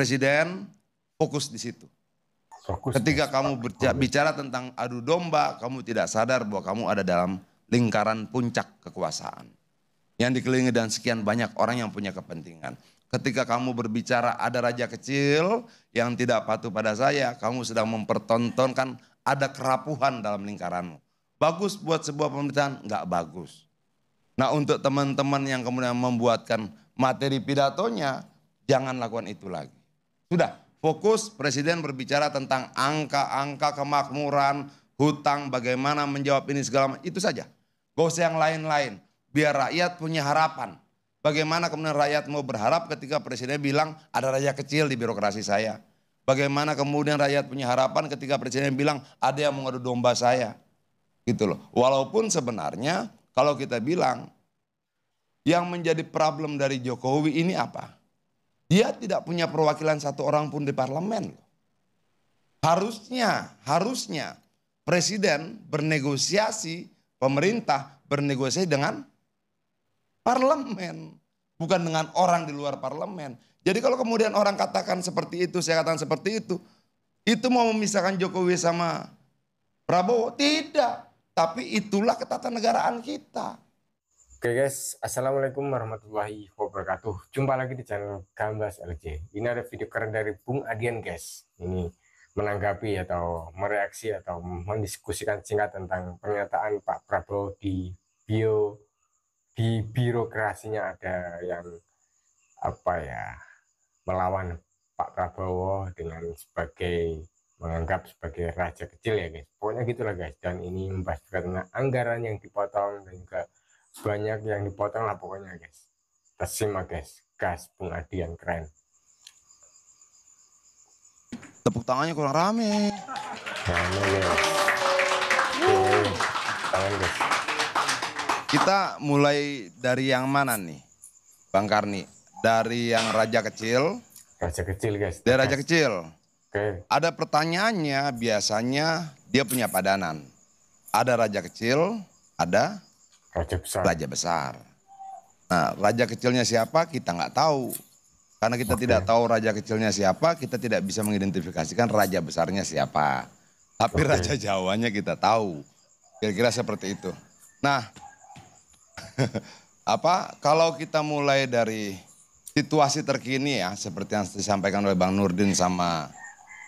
Presiden fokus di situ. Ketika kamu bicara tentang adu domba, kamu tidak sadar bahwa kamu ada dalam lingkaran puncak kekuasaan. Yang dikelilingi dan sekian banyak orang yang punya kepentingan. Ketika kamu berbicara ada raja kecil yang tidak patuh pada saya, kamu sedang mempertontonkan ada kerapuhan dalam lingkaranmu. Bagus buat sebuah pemerintahan? Enggak bagus. Nah, untuk teman-teman yang kemudian membuatkan materi pidatonya, jangan lakukan itu lagi. Sudah, fokus presiden berbicara tentang angka-angka kemakmuran, hutang, bagaimana menjawab ini segala macam, itu saja. Gak usah yang lain-lain, biar rakyat punya harapan. Bagaimana kemudian rakyat mau berharap ketika presiden bilang ada raja kecil di birokrasi saya. Bagaimana kemudian rakyat punya harapan ketika presiden bilang ada yang mengadu domba saya. Gitu loh. Walaupun sebenarnya kalau kita bilang yang menjadi problem dari Jokowi ini apa? Dia tidak punya perwakilan satu orang pun di parlemen. Harusnya presiden bernegosiasi, pemerintah bernegosiasi dengan parlemen, bukan dengan orang di luar parlemen. Jadi kalau kemudian orang katakan seperti itu, saya katakan seperti itu mau memisahkan Jokowi sama Prabowo? Tidak, tapi itulah ketatanegaraan kita. Oke guys, assalamualaikum warahmatullahi wabarakatuh. Jumpa lagi di channel Gambas LJ. Ini ada video keren dari Bung Adian guys. Ini menanggapi atau mereaksi atau mendiskusikan singkat tentang pernyataan Pak Prabowo di birokrasinya ada yang melawan Pak Prabowo dengan menganggap sebagai raja kecil ya guys. Pokoknya gitulah guys. Dan ini membahas karena anggaran yang dipotong dan juga banyak yang dipotong lah pokoknya guys. Kita simak guys. Gas Bung Adian keren. Tepuk tangannya kurang rame. Rame guys. Tangan guys. Kita mulai dari yang mana nih, Bang Karni? Dari yang raja kecil. Raja kecil guys. Dari raja kecil. Oke. Ada pertanyaannya, biasanya dia punya padanan. Ada raja kecil, ada Raja besar. Raja besar. Nah, raja kecilnya siapa kita nggak tahu. Karena kita tidak tahu raja kecilnya siapa, kita tidak bisa mengidentifikasikan raja besarnya siapa. Tapi raja Jawanya kita tahu. Kira-kira seperti itu. Nah, kalau kita mulai dari situasi terkini ya, seperti yang disampaikan oleh Bang Nurdin sama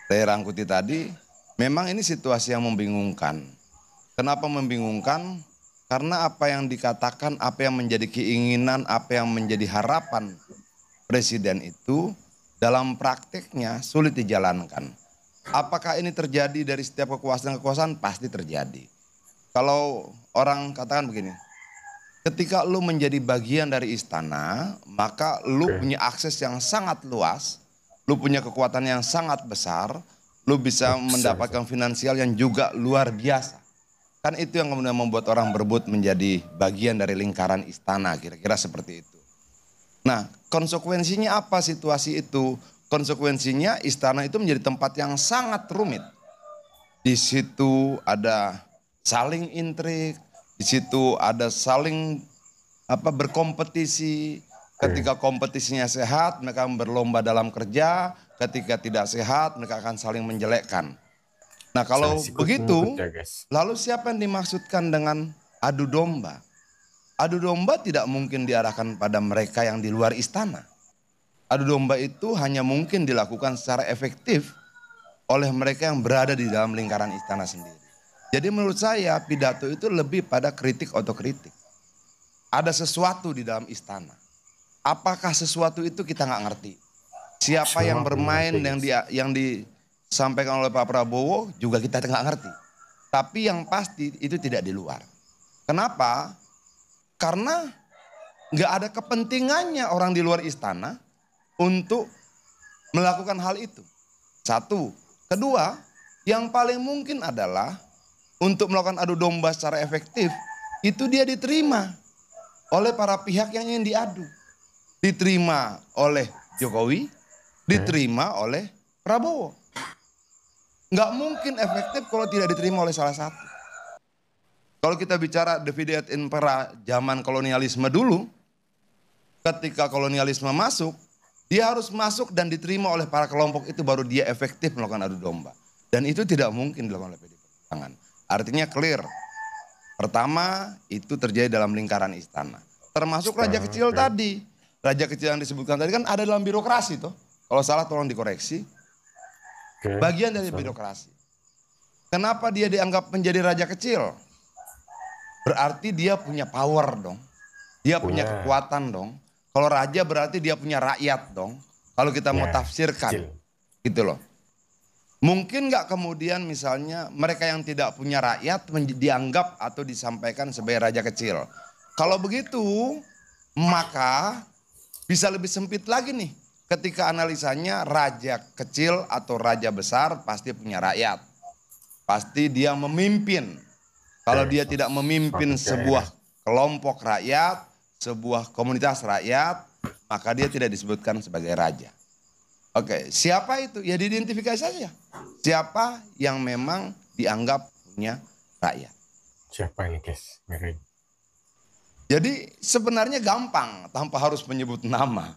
Ray Rangkuti tadi, memang ini situasi yang membingungkan. Kenapa membingungkan? Karena apa yang dikatakan, apa yang menjadi keinginan, apa yang menjadi harapan presiden itu dalam prakteknya sulit dijalankan. Apakah ini terjadi dari setiap kekuasaan? Pasti terjadi. Kalau orang katakan begini, ketika lu menjadi bagian dari istana, maka lu punya akses yang sangat luas, lu punya kekuatan yang sangat besar, lu bisa mendapatkan finansial yang juga luar biasa. Kan itu yang kemudian membuat orang berebut menjadi bagian dari lingkaran istana, kira-kira seperti itu. Nah, konsekuensinya apa situasi itu? Konsekuensinya istana itu menjadi tempat yang sangat rumit. Di situ ada saling intrik, di situ ada saling berkompetisi. Ketika kompetisinya sehat, mereka berlomba dalam kerja. Ketika tidak sehat, mereka akan saling menjelekkan. Nah, kalau begitu, lalu siapa yang dimaksudkan dengan adu domba? Adu domba tidak mungkin diarahkan pada mereka yang di luar istana. Adu domba itu hanya mungkin dilakukan secara efektif oleh mereka yang berada di dalam lingkaran istana sendiri. Jadi menurut saya pidato itu lebih pada kritik otokritik. Ada sesuatu di dalam istana. Apakah sesuatu itu kita nggak ngerti. Siapa yang bermain yang disampaikan oleh Pak Prabowo juga kita nggak ngerti. Tapi yang pasti itu tidak di luar. Kenapa? Karena nggak ada kepentingannya orang di luar istana untuk melakukan hal itu. Satu. Kedua, yang paling mungkin adalah untuk melakukan adu domba secara efektif, itu dia diterima oleh para pihak yang ingin diadu. Diterima oleh Jokowi, diterima oleh Prabowo. Nggak mungkin efektif kalau tidak diterima oleh salah satu. Kalau kita bicara divide et impera zaman kolonialisme dulu, ketika kolonialisme masuk, Dia harus masuk dan diterima oleh para kelompok itu baru dia efektif melakukan adu domba. Dan itu tidak mungkin dilakukan oleh PDI Perjuangan. Artinya clear. Pertama itu terjadi dalam lingkaran istana. Termasuk raja kecil tadi. Raja kecil yang disebutkan tadi kan ada dalam birokrasi toh. Kalau salah tolong dikoreksi. Bagian dari birokrasi. Kenapa dia dianggap menjadi raja kecil? Berarti dia punya power dong. Dia punya kekuatan dong. Kalau raja berarti dia punya rakyat dong. Kalau kita mau tafsirkan. Gitu loh. Mungkin nggak kemudian misalnya mereka yang tidak punya rakyat dianggap atau disampaikan sebagai raja kecil. Kalau begitu maka bisa lebih sempit lagi nih. Ketika analisanya raja kecil atau raja besar pasti punya rakyat. Pasti dia memimpin. Kalau dia tidak memimpin sebuah kelompok rakyat, sebuah komunitas rakyat, maka dia tidak disebutkan sebagai raja. Oke, siapa itu? Ya diidentifikasi saja. Siapa yang memang dianggap punya rakyat. Siapa ini guys? Jadi sebenarnya gampang tanpa harus menyebut nama.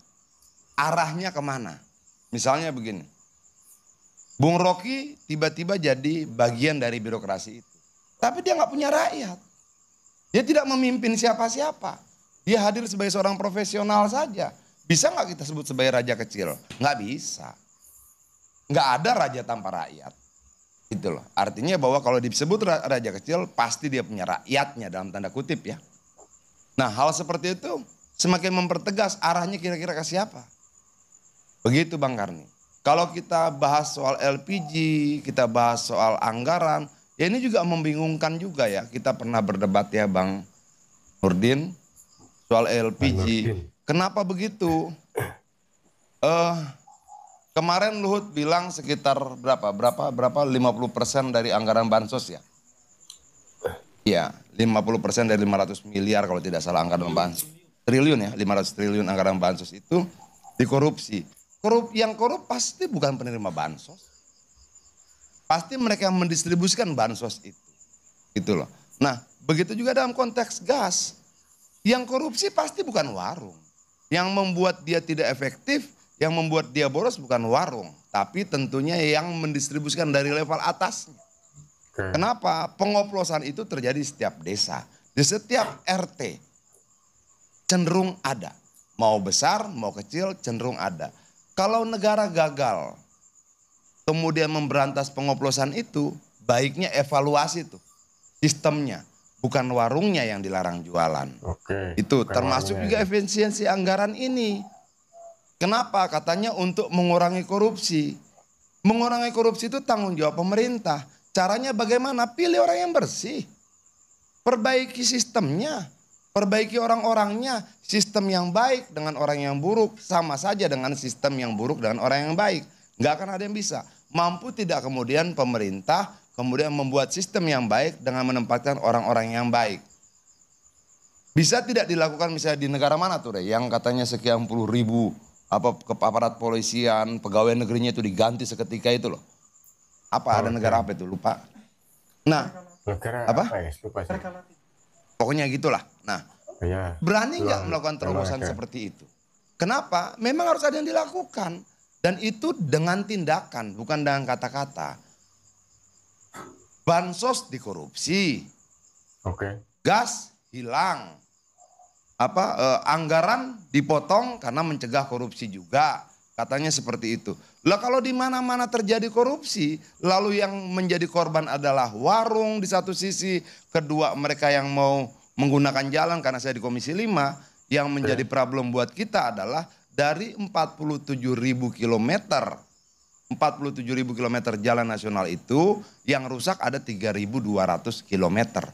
Arahnya kemana? Misalnya begini. Bung Rocky tiba-tiba jadi bagian dari birokrasi itu. Tapi dia nggak punya rakyat. Dia tidak memimpin siapa-siapa. Dia hadir sebagai seorang profesional saja. Bisa nggak kita sebut sebagai raja kecil? Nggak bisa. Nggak ada raja tanpa rakyat. Itu loh. Artinya bahwa kalau disebut raja kecil pasti dia punya rakyatnya dalam tanda kutip ya. Nah hal seperti itu semakin mempertegas arahnya kira-kira ke siapa. Begitu Bang Karni. Kalau kita bahas soal LPG, kita bahas soal anggaran, ya ini juga membingungkan juga ya. Kita pernah berdebat ya Bang Nurdin soal LPG. Kenapa begitu? Kemarin Luhut bilang sekitar berapa 50% dari anggaran bansos ya? Iya, 50% dari 500 miliar kalau tidak salah anggaran bansos. Triliun ya, 500 triliun anggaran bansos itu dikorupsi. Yang korup pasti bukan penerima bansos. Pasti mereka yang mendistribusikan bansos itu. Gitu loh. Nah, begitu juga dalam konteks gas. Yang korupsi pasti bukan warung. Yang membuat dia tidak efektif, yang membuat dia boros bukan warung. Tapi tentunya yang mendistribusikan dari level atasnya. Kenapa? Pengoplosan itu terjadi di setiap desa. Di setiap RT. Cenderung ada. Mau besar, mau kecil cenderung ada. Kalau negara gagal, kemudian memberantas pengoplosan itu, baiknya evaluasi tuh sistemnya. Bukan warungnya yang dilarang jualan. Itu termasuk juga efisiensi anggaran ini. Kenapa? Katanya untuk mengurangi korupsi. Mengurangi korupsi itu tanggung jawab pemerintah. Caranya bagaimana? Pilih orang yang bersih. Perbaiki sistemnya. Perbaiki orang-orangnya. Sistem yang baik dengan orang yang buruk sama saja dengan sistem yang buruk dengan orang yang baik. Nggak akan ada yang bisa. Mampu tidak kemudian pemerintah kemudian membuat sistem yang baik dengan menempatkan orang-orang yang baik. Bisa tidak dilakukan misalnya di negara mana tuh deh, yang katanya sekian puluh ribu aparat polisian, pegawai negerinya itu diganti seketika itu loh. Ada negara apa itu lupa. Nah, negara apa ya? Lupa sih. Pokoknya gitulah. Nah, berani nggak melakukan terobosan seperti itu? Kenapa? Memang harus ada yang dilakukan. Dan itu dengan tindakan, bukan dengan kata-kata. Bansos dikorupsi, gas hilang, anggaran dipotong karena mencegah korupsi juga, katanya seperti itu. Lah kalau di mana-mana terjadi korupsi, lalu yang menjadi korban adalah warung di satu sisi, kedua mereka yang mau menggunakan jalan karena saya di Komisi 5, yang menjadi problem buat kita adalah dari 47.000 kilometer. 47.000 kilometer jalan nasional itu yang rusak ada 3.200 kilometer.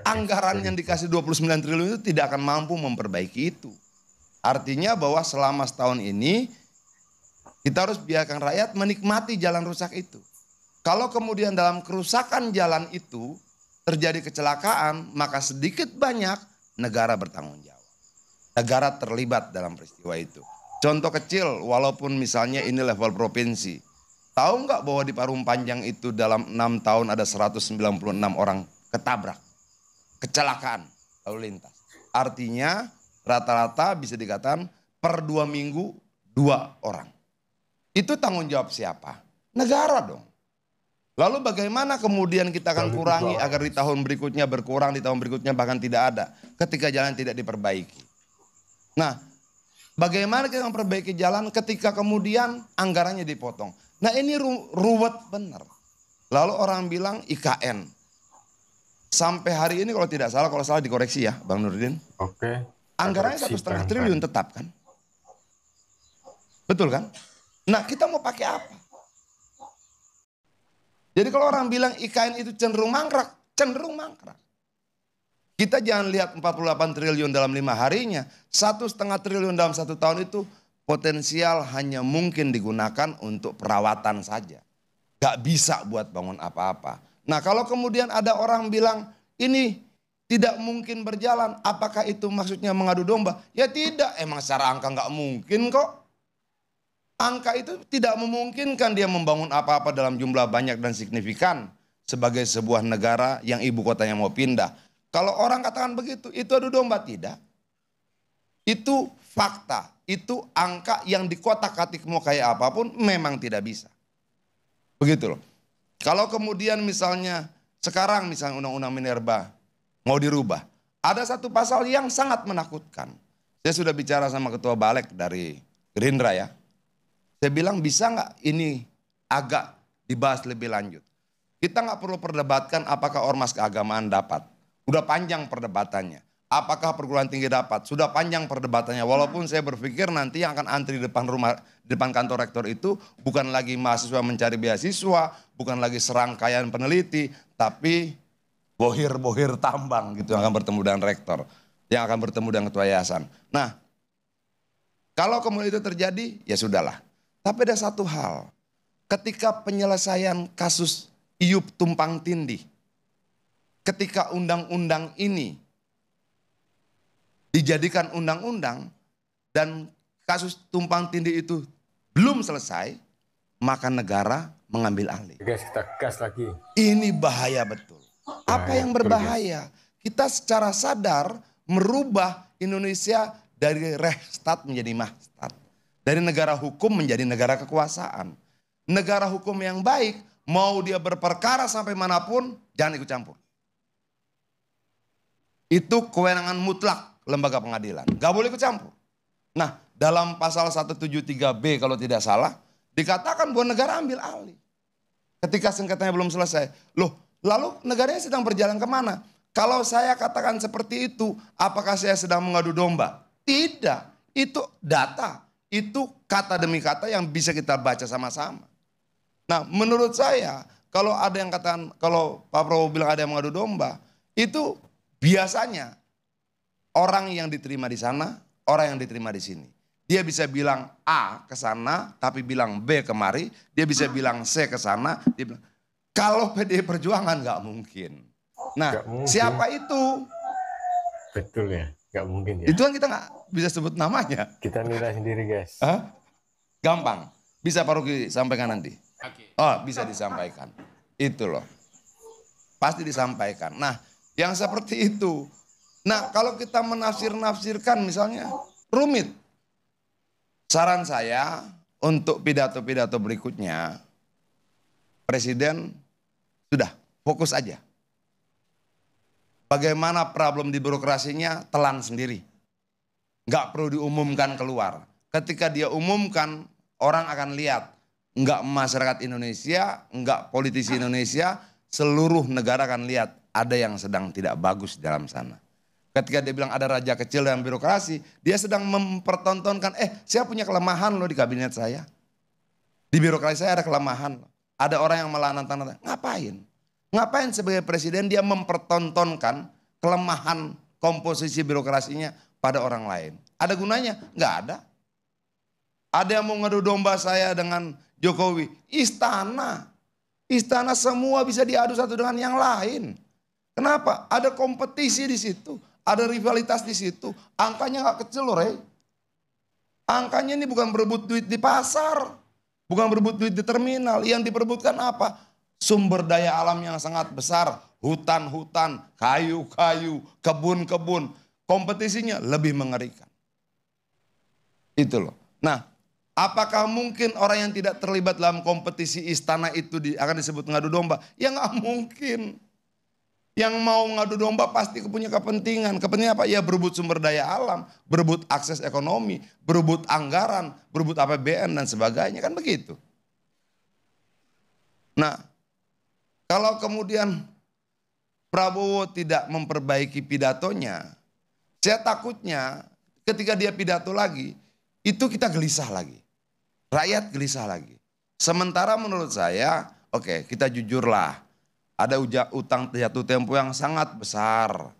Anggaran yang dikasih 29 triliun itu tidak akan mampu memperbaiki itu. Artinya bahwa selama setahun ini kita harus biarkan rakyat menikmati jalan rusak itu. Kalau kemudian dalam kerusakan jalan itu terjadi kecelakaan, maka sedikit banyak negara bertanggung jawab. Negara terlibat dalam peristiwa itu. Contoh kecil, walaupun misalnya ini level provinsi. Tahu nggak bahwa di Parung Panjang itu dalam 6 tahun ada 196 orang ketabrak. Kecelakaan lalu lintas. Artinya rata-rata bisa dikatakan per 2 minggu 2 orang. Itu tanggung jawab siapa? Negara dong. Lalu bagaimana kemudian kita akan kurangi agar di tahun berikutnya berkurang, di tahun berikutnya bahkan tidak ada ketika jalan tidak diperbaiki. Nah, bagaimana kita memperbaiki jalan ketika kemudian anggarannya dipotong? Nah, ini ruwet benar. Lalu orang bilang IKN. Sampai hari ini kalau tidak salah, kalau salah dikoreksi ya Bang Nurdin. Oke. Anggarannya 1,5 triliun tetap kan? Betul kan? Nah, kita mau pakai apa? Jadi kalau orang bilang IKN itu cenderung mangkrak, cenderung mangkrak. Kita jangan lihat 48 triliun dalam 5 harinya, 1,5 triliun dalam 1 tahun itu potensial hanya mungkin digunakan untuk perawatan saja. Gak bisa buat bangun apa-apa. Nah kalau kemudian ada orang bilang ini tidak mungkin berjalan, apakah itu maksudnya mengadu domba? Ya tidak, emang secara angka gak mungkin kok. Angka itu tidak memungkinkan dia membangun apa-apa dalam jumlah banyak dan signifikan sebagai sebuah negara yang ibu kotanya mau pindah. Kalau orang katakan begitu, itu adu domba, tidak. Itu fakta, itu angka yang dikotak-katik mau kayak apapun memang tidak bisa. Begitu loh. Kalau kemudian misalnya sekarang misalnya undang-undang minerba mau dirubah, ada satu pasal yang sangat menakutkan. Saya sudah bicara sama ketua Balek dari Gerindra ya. Saya bilang bisa nggak ini agak dibahas lebih lanjut. Kita nggak perlu perdebatkan apakah ormas keagamaan dapat. Udah panjang perdebatannya. Apakah perguruan tinggi dapat? Sudah panjang perdebatannya. Walaupun saya berpikir nanti yang akan antri di depan kantor rektor itu bukan lagi mahasiswa mencari beasiswa, bukan lagi serangkaian peneliti, tapi bohir-bohir tambang gitu yang akan bertemu dengan rektor, yang akan bertemu dengan ketua yayasan. Nah, kalau kemudian itu terjadi, ya sudahlah. Tapi ada satu hal, ketika penyelesaian kasus Iup Tumpang Tindih, ketika undang-undang ini dijadikan undang-undang dan kasus Tumpang Tindih itu belum selesai, maka negara mengambil alih. Guys, kita gas lagi. Ini bahaya betul. Apa yang berbahaya? Kita secara sadar merubah Indonesia dari Reichsstaat menjadi Mahstat. Dari negara hukum menjadi negara kekuasaan. Negara hukum yang baik, mau dia berperkara sampai manapun, jangan ikut campur. Itu kewenangan mutlak lembaga pengadilan. Gak boleh ikut campur. Nah, dalam pasal 173B kalau tidak salah, dikatakan bahwa negara ambil alih. Ketika sengketanya belum selesai. Loh, lalu negaranya sedang berjalan kemana? Kalau saya katakan seperti itu, apakah saya sedang mengadu domba? Tidak, itu data. Itu kata demi kata yang bisa kita baca sama-sama. Nah, menurut saya, kalau ada yang katakan, kalau Pak Prabowo bilang ada yang mengadu domba, itu biasanya orang yang diterima di sana, orang yang diterima di sini. Dia bisa bilang A ke sana, tapi bilang B kemari. Dia bisa bilang C ke sana. Dia bilang, kalau PDI Perjuangan nggak mungkin. Nah, mungkin. Siapa itu? Betul ya. Gak mungkin ya. Itu kan kita nggak bisa sebut namanya. Kita nilai sendiri guys. Hah? Gampang. Bisa Pak Ruki sampaikan nanti. Oh bisa disampaikan. Itu loh. Pasti disampaikan. Nah yang seperti itu. Nah kalau kita menafsir-nafsirkan misalnya rumit. Saran saya untuk pidato-pidato berikutnya. Presiden sudah fokus aja. Bagaimana problem di birokrasinya telan sendiri. Nggak perlu diumumkan keluar. Ketika dia umumkan, orang akan lihat. Nggak masyarakat Indonesia, nggak politisi Indonesia, seluruh negara akan lihat ada yang sedang tidak bagus di dalam sana. Ketika dia bilang ada raja kecil dalam birokrasi, dia sedang mempertontonkan, saya punya kelemahan loh di kabinet saya. Di birokrasi saya ada kelemahan. Ada orang yang malah nantang-nantang, ngapain? Ngapain sebagai presiden dia mempertontonkan kelemahan komposisi birokrasinya pada orang lain? Ada gunanya? Nggak ada. Ada yang mau ngadu domba saya dengan Jokowi. Istana. Istana semua bisa diadu satu dengan yang lain. Kenapa? Ada kompetisi di situ. Ada rivalitas di situ. Angkanya nggak kecil loh, Rey. Angkanya ini bukan berebut duit di pasar. Bukan berebut duit di terminal. Yang diperebutkan apa? Sumber daya alam yang sangat besar, hutan-hutan, kayu-kayu, kebun-kebun, kompetisinya lebih mengerikan. Itu loh. Nah, Apakah mungkin orang yang tidak terlibat dalam kompetisi istana itu akan disebut ngadu domba? Ya nggak mungkin. Yang mau ngadu domba pasti punya kepentingan. Kepentingan apa? Ya berebut sumber daya alam, berebut akses ekonomi, berebut anggaran, berebut APBN dan sebagainya, kan begitu. Nah, kalau kemudian Prabowo tidak memperbaiki pidatonya, saya takutnya ketika dia pidato lagi, itu kita gelisah lagi. Rakyat gelisah lagi. Sementara menurut saya, oke, kita jujurlah. Ada utang jatuh tempo yang sangat besar.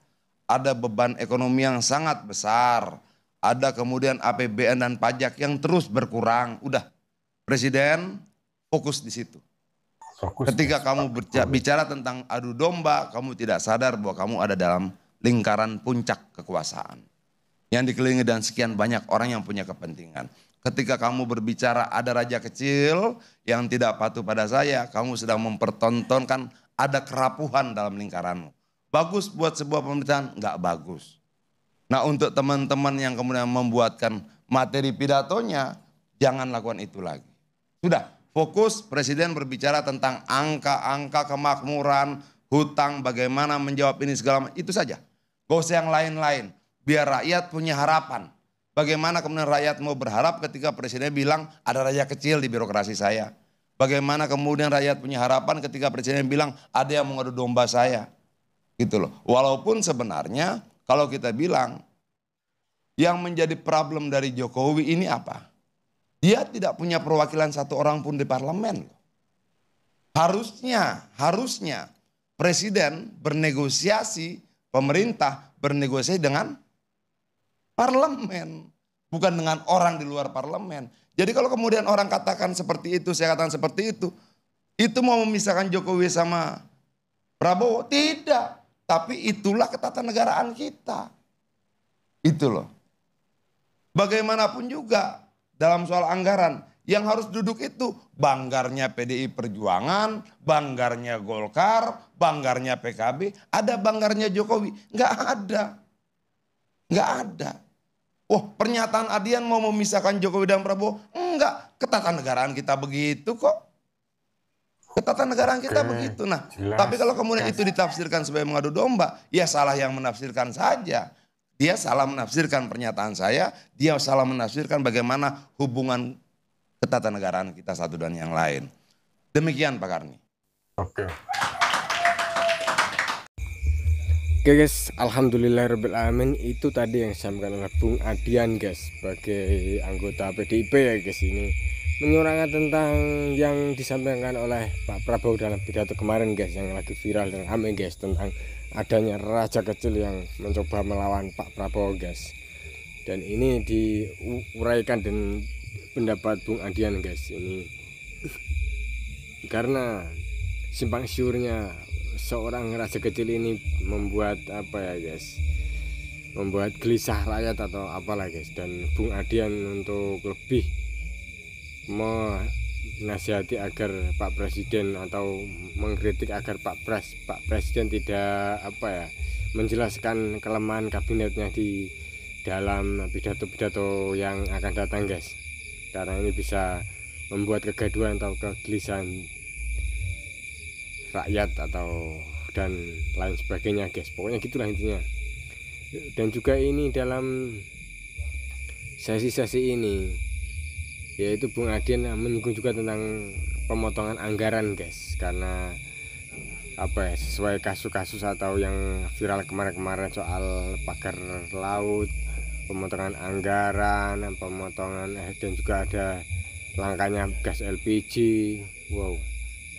Ada beban ekonomi yang sangat besar. Ada kemudian APBN dan pajak yang terus berkurang. Udah, Presiden fokus di situ. Ketika kamu bicara tentang adu domba, kamu tidak sadar bahwa kamu ada dalam lingkaran puncak kekuasaan. Yang dikelilingi dan sekian banyak orang yang punya kepentingan. Ketika kamu berbicara ada raja kecil yang tidak patuh pada saya, kamu sedang mempertontonkan ada kerapuhan dalam lingkaranmu. Bagus buat sebuah pemerintahan? Enggak bagus. Nah, untuk teman-teman yang kemudian membuatkan materi pidatonya, jangan lakukan itu lagi. Sudah, fokus Presiden berbicara tentang angka-angka kemakmuran, hutang, bagaimana menjawab ini segala macam, itu saja. Gak usah yang lain-lain, biar rakyat punya harapan. Bagaimana kemudian rakyat mau berharap ketika Presiden bilang ada raja kecil di birokrasi saya. Bagaimana kemudian rakyat punya harapan ketika Presiden bilang ada yang mengadu domba saya. Gitu loh. Walaupun sebenarnya kalau kita bilang yang menjadi problem dari Jokowi ini apa? Dia tidak punya perwakilan satu orang pun di parlemen. Harusnya Presiden bernegosiasi, pemerintah bernegosiasi dengan parlemen. Bukan dengan orang di luar parlemen. Jadi kalau kemudian orang katakan seperti itu, saya katakan seperti itu mau memisahkan Jokowi sama Prabowo? Tidak. Tapi itulah ketatanegaraan kita. Itu loh. Bagaimanapun juga dalam soal anggaran, yang harus duduk itu banggarnya PDI Perjuangan, banggarnya Golkar, banggarnya PKB, ada banggarnya Jokowi? Enggak ada. Enggak ada. Oh, pernyataan Adian mau memisahkan Jokowi dan Prabowo? Enggak, ketatanegaraan kita begitu kok. Ketatanegaraan kita begitu. Nah, tapi kalau kemudian itu ditafsirkan sebagai mengadu domba, ya salah yang menafsirkan saja. Dia salah menafsirkan pernyataan saya, dia salah menafsirkan bagaimana hubungan ketatanegaraan kita satu dan yang lain. Demikian Pak Karni. Oke. Oke guys, alhamdulillahirrahmanirrahim, itu tadi yang disampaikan oleh Bung Adian guys sebagai anggota PDIP ya guys, ini menyuarakan tentang yang disampaikan oleh Pak Prabowo dalam pidato kemarin guys, yang lagi viral dan rame guys, tentang adanya raja kecil yang mencoba melawan Pak Prabowo guys. Dan ini diuraikan dan pendapat Bung Adian guys, ini karena simpang siurnya seorang raja kecil ini membuat apa ya guys, membuat gelisah rakyat atau apalah guys. Dan Bung Adian untuk lebih menasihati agar Pak Presiden atau mengkritik agar Pak Presiden tidak apa ya, menjelaskan kelemahan kabinetnya di dalam pidato-pidato yang akan datang guys, karena ini bisa membuat kegaduhan atau kegelisahan rakyat atau dan lain sebagainya guys. Pokoknya gitulah intinya. Dan juga ini dalam sesi-sesi ini yaitu Bung Adian menyinggung juga tentang pemotongan anggaran guys, karena apa ya, sesuai kasus-kasus atau yang viral kemarin-kemarin soal pagar laut, pemotongan anggaran, pemotongan dan juga ada langkanya gas LPG. Wow.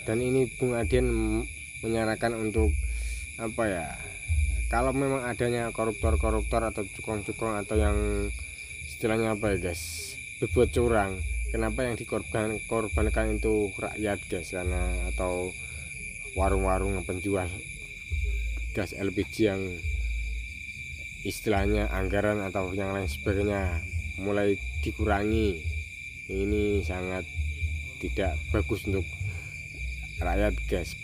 Dan ini Bung Adian menyarankan untuk apa ya, kalau memang adanya koruptor-koruptor atau cukong-cukong atau yang istilahnya apa ya guys, berbuat curang, kenapa yang dikorbankan itu rakyat guys, karena atau warung-warung penjual gas LPG yang istilahnya anggaran atau yang lain sebagainya mulai dikurangi. Ini sangat tidak bagus untuk rakyat guys.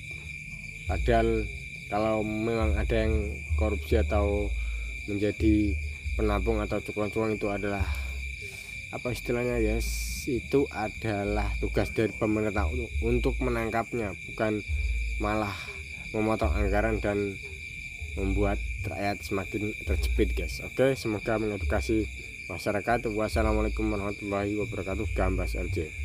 Padahal kalau memang ada yang korupsi atau menjadi penampung atau cukup-cukup, itu adalah apa istilahnya guys, itu adalah tugas dari pemerintah untuk menangkapnya, bukan malah memotong anggaran dan membuat rakyat semakin terjepit guys. Oke, semoga mengedukasi masyarakat. Wassalamualaikum warahmatullahi wabarakatuh. Gambas LJ.